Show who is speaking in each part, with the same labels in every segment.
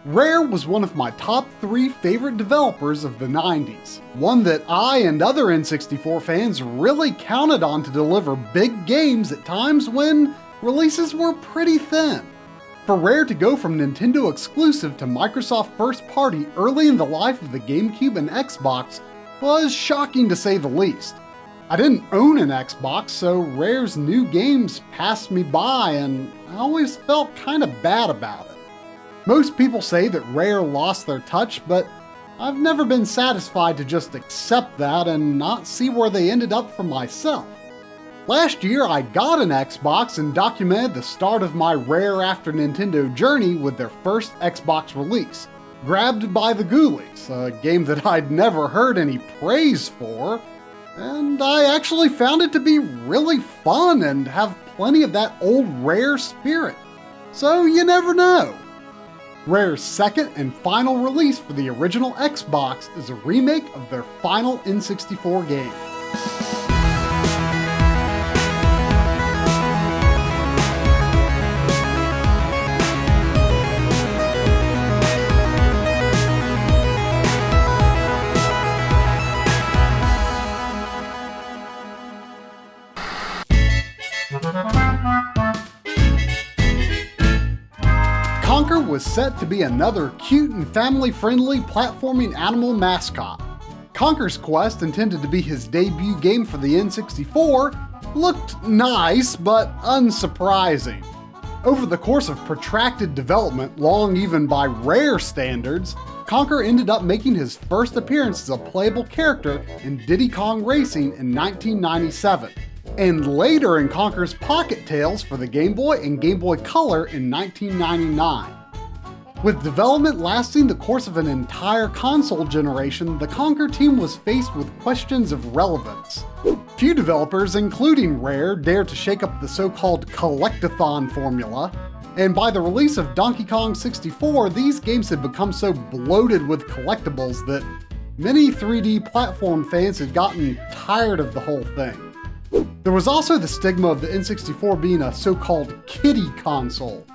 Speaker 1: Rare was one of my top 3 favorite developers of the 90s, one that I and other N64 fans really counted on to deliver big games at times when releases were pretty thin. For Rare to go from Nintendo exclusive to Microsoft first party early in the life of the GameCube and Xbox was shocking to say the least. I didn't own an Xbox, so Rare's new games passed me by and I always felt kinda bad about it. Most people say that Rare lost their touch, but I've never been satisfied to just accept that and not see where they ended up for myself. Last year I got an Xbox and documented the start of my Rare after Nintendo journey with their first Xbox release, Grabbed by the Ghoulies, a game that I'd never heard any praise for, and I actually found it to be really fun and have plenty of that old Rare spirit. So you never know. Rare's second and final release for the original Xbox is a remake of their final N64 game. Conker was set to be another cute and family-friendly platforming animal mascot. Conker's Quest, intended to be his debut game for the N64, looked nice but unsurprising. Over the course of protracted development, long even by Rare standards, Conker ended up making his first appearance as a playable character in Diddy Kong Racing in 1997. And later in Conker's Pocket Tales for the Game Boy and Game Boy Color in 1999. With development lasting the course of an entire console generation, the Conker team was faced with questions of relevance. Few developers, including Rare, dared to shake up the so-called collectathon formula, and by the release of Donkey Kong 64, these games had become so bloated with collectibles that many 3D platform fans had gotten tired of the whole thing. There was also the stigma of the N64 being a so-called kiddie console.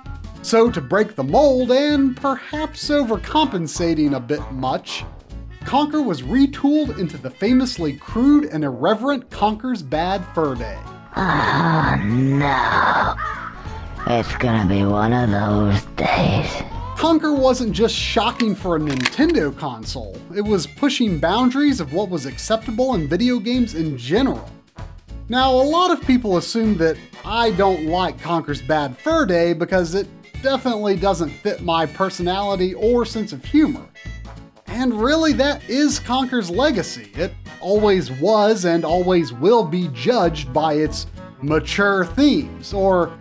Speaker 1: So to break the mold, and perhaps overcompensating a bit much, Conker was retooled into the famously crude and irreverent Conker's Bad Fur Day.
Speaker 2: Oh no, it's gonna be one of those days.
Speaker 1: Conker wasn't just shocking for a Nintendo console, it was pushing boundaries of what was acceptable in video games in general. Now, a lot of people assume that I don't like Conker's Bad Fur Day because it definitely doesn't fit my personality or sense of humor. And really, that is Conker's legacy. It always was and always will be judged by its mature themes, or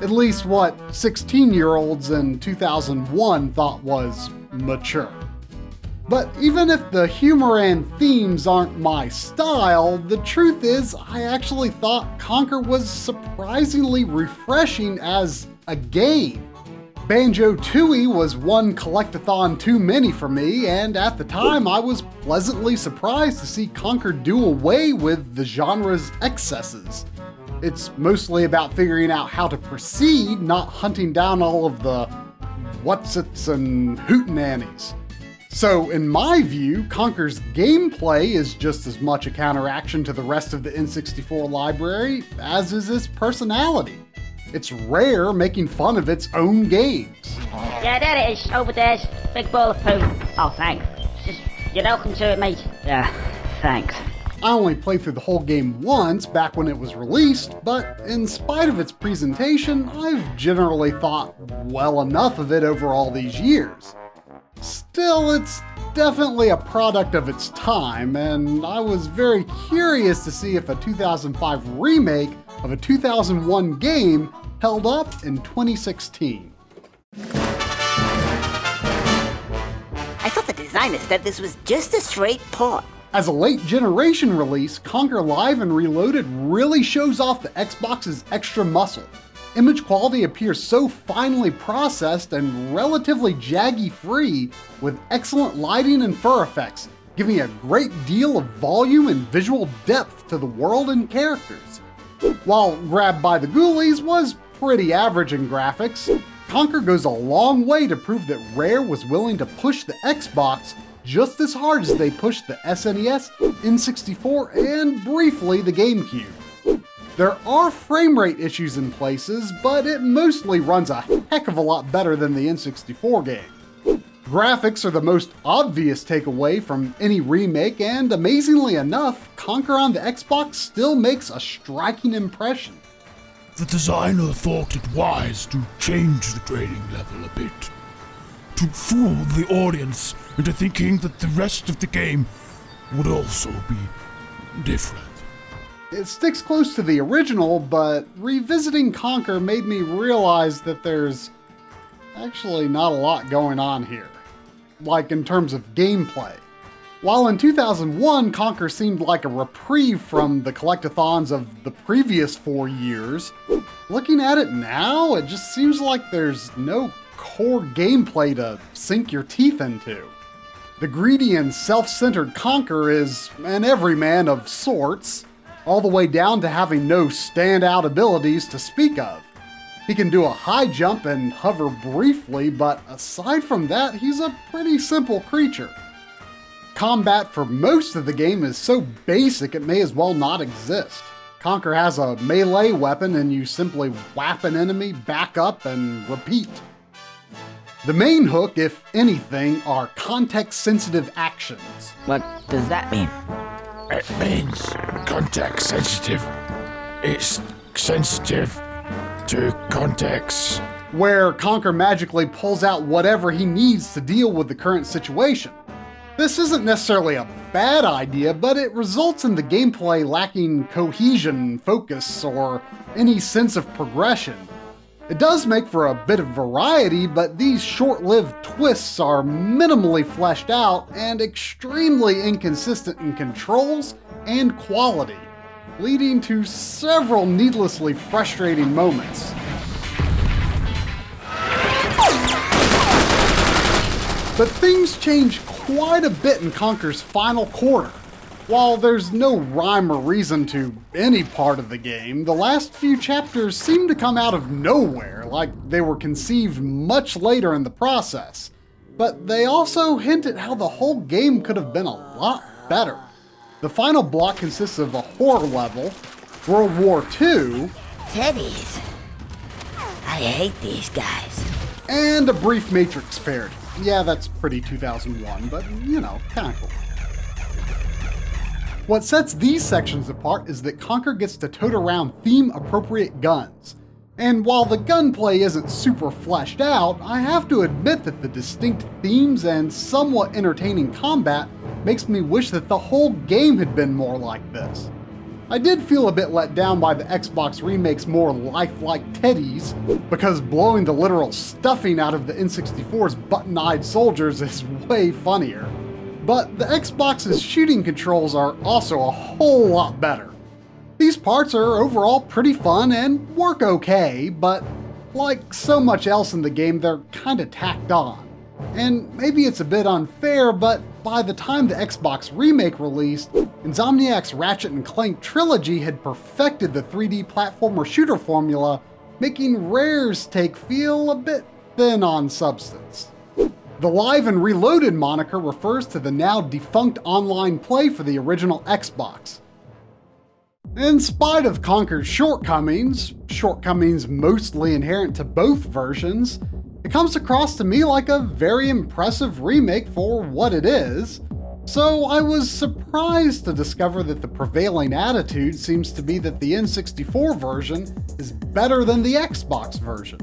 Speaker 1: at least what 16-year-olds in 2001 thought was mature. But even if the humor and themes aren't my style, the truth is I actually thought Conker was surprisingly refreshing as a game. Banjo-Tooie was one collectathon too many for me, and at the time I was pleasantly surprised to see Conker do away with the genre's excesses. It's mostly about figuring out how to proceed, not hunting down all of the whatsits and hootenannies. So in my view, Conker's gameplay is just as much a counteraction to the rest of the N64 library as is its personality. It's Rare making fun of its own games.
Speaker 2: Yeah, there it is, over there, big ball of poo. Oh, thanks. You're welcome to it, mate. Yeah, thanks.
Speaker 1: I only played through the whole game once back when it was released, but in spite of its presentation, I've generally thought well enough of it over all these years. Still, it's definitely a product of its time, and I was very curious to see if a 2005 remake of a 2001 game held up in 2016.
Speaker 3: I thought the designer said this was just a straight port.
Speaker 1: As a late generation release, Conker Live and Reloaded really shows off the Xbox's extra muscle. Image quality appears so finely processed and relatively jaggy-free, with excellent lighting and fur effects, giving a great deal of volume and visual depth to the world and characters. While Grabbed by the Ghoulies was pretty average in graphics, Conker goes a long way to prove that Rare was willing to push the Xbox just as hard as they pushed the SNES, N64, and briefly the GameCube. There are frame rate issues in places, but it mostly runs a heck of a lot better than the N64 game. Graphics are the most obvious takeaway from any remake, and amazingly enough, Conker on the Xbox still makes a striking impression.
Speaker 4: The designer thought it wise to change the grading level a bit, to fool the audience into thinking that the rest of the game would also be different.
Speaker 1: It sticks close to the original, but revisiting Conker made me realize that there's actually not a lot going on here, like in terms of gameplay. While in 2001, Conker seemed like a reprieve from the collectathons of the previous 4 years, looking at it now, it just seems like there's no core gameplay to sink your teeth into. The greedy and self-centered Conker is an everyman of sorts, all the way down to having no standout abilities to speak of. He can do a high jump and hover briefly, but aside from that, he's a pretty simple creature. Combat for most of the game is so basic it may as well not exist. Conker has a melee weapon and you simply whap an enemy, back up, and repeat. The main hook, if anything, are context-sensitive actions.
Speaker 3: What does that mean?
Speaker 4: It means context sensitive. It's sensitive to context.
Speaker 1: Where Conker magically pulls out whatever he needs to deal with the current situation. This isn't necessarily a bad idea, but it results in the gameplay lacking cohesion, focus, or any sense of progression. It does make for a bit of variety, but these short-lived twists are minimally fleshed out and extremely inconsistent in controls and quality, leading to several needlessly frustrating moments. But things change quite a bit in Conker's final quarter. While there's no rhyme or reason to any part of the game, the last few chapters seem to come out of nowhere, like they were conceived much later in the process. But they also hint at how the whole game could have been a lot better. The final block consists of a horror level, World War II,
Speaker 3: Teddies. I hate these guys.
Speaker 1: and a brief Matrix parody. Yeah, that's pretty 2001, but you know, kinda cool. What sets these sections apart is that Conker gets to tote around theme-appropriate guns. And while the gunplay isn't super fleshed out, I have to admit that the distinct themes and somewhat entertaining combat makes me wish that the whole game had been more like this. I did feel a bit let down by the Xbox remake's more lifelike teddies, because blowing the literal stuffing out of the N64's button-eyed soldiers is way funnier. But the Xbox's shooting controls are also a whole lot better. These parts are overall pretty fun and work okay, but like so much else in the game, they're kinda tacked on. And maybe it's a bit unfair, but by the time the Xbox remake released, Insomniac's Ratchet & Clank trilogy had perfected the 3D platformer shooter formula, making Rare's take feel a bit thin on substance. The Live and Reloaded moniker refers to the now defunct online play for the original Xbox. In spite of Conker's shortcomings mostly inherent to both versions, it comes across to me like a very impressive remake for what it is, so I was surprised to discover that the prevailing attitude seems to be that the N64 version is better than the Xbox version.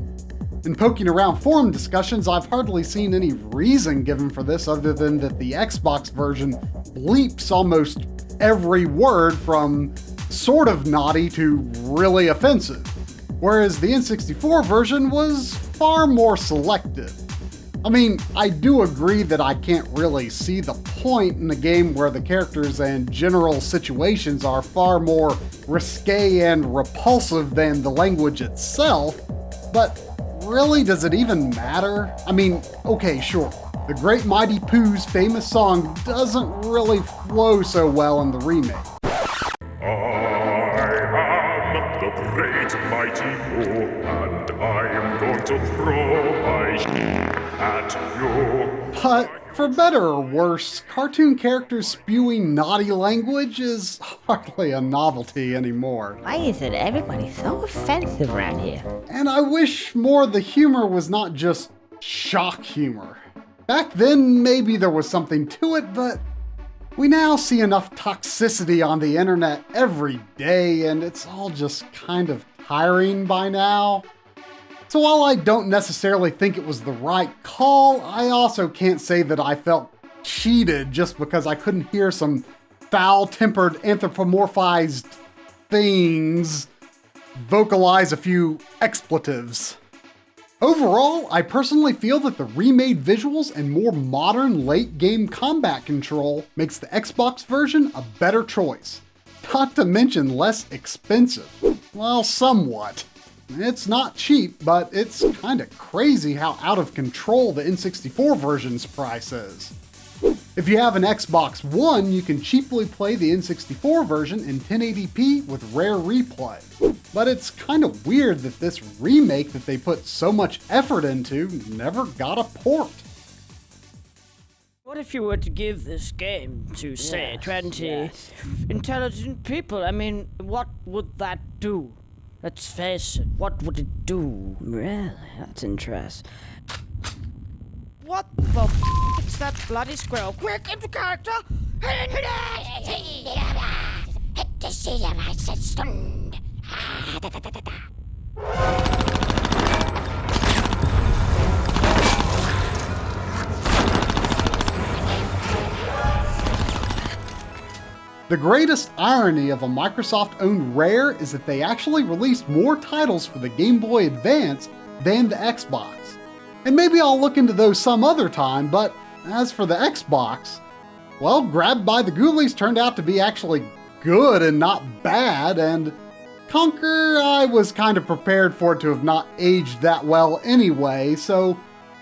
Speaker 1: In poking around forum discussions, I've hardly seen any reason given for this other than that the Xbox version bleeps almost every word from sort of naughty to really offensive, whereas the N64 version was far more selective. I mean, I do agree that I can't really see the point in a game where the characters and general situations are far more risque and repulsive than the language itself, but really, does it even matter? I mean, okay, sure. The Great Mighty Pooh's famous song doesn't really flow so well in the remake.
Speaker 5: I am the great mighty Pooh, and I am going to throw
Speaker 1: But for better or worse, cartoon characters spewing naughty language is hardly a novelty anymore.
Speaker 5: Why is it everybody so offensive around here?
Speaker 1: And I wish more of the humor was not just shock humor. Back then, maybe there was something to it, but we now see enough toxicity on the internet every day, and it's all just kind of tiring by now. So while I don't necessarily think it was the right call, I also can't say that I felt cheated just because I couldn't hear some foul-tempered anthropomorphized things vocalize a few expletives. Overall, I personally feel that the remade visuals and more modern late-game combat control makes the Xbox version a better choice. Not to mention less expensive. Well, somewhat. It's not cheap, but it's kinda crazy how out of control the N64 version's price is. If you have an Xbox One, you can cheaply play the N64 version in 1080p with rare replay. But it's kinda weird that this remake that they put so much effort into never got a port.
Speaker 6: What if you were to give this game to, say, 20 intelligent people? I mean, what would that do? Let's face it, what would it do?
Speaker 5: Really? That's interesting.
Speaker 6: What the f*** is that bloody squirrel? Quick, into character!
Speaker 1: The greatest irony of a Microsoft-owned Rare is that they actually released more titles for the Game Boy Advance than the Xbox. And maybe I'll look into those some other time, but as for the Xbox, well, Grabbed by the Ghoulies turned out to be actually good and not bad, and Conker, I was kind of prepared for it to have not aged that well anyway, so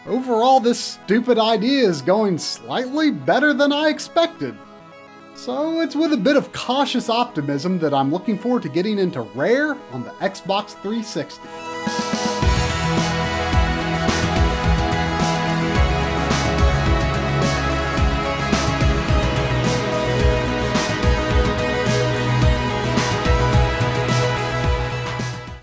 Speaker 1: overall this stupid idea is going slightly better than I expected. So it's with a bit of cautious optimism that I'm looking forward to getting into Rare on the Xbox 360.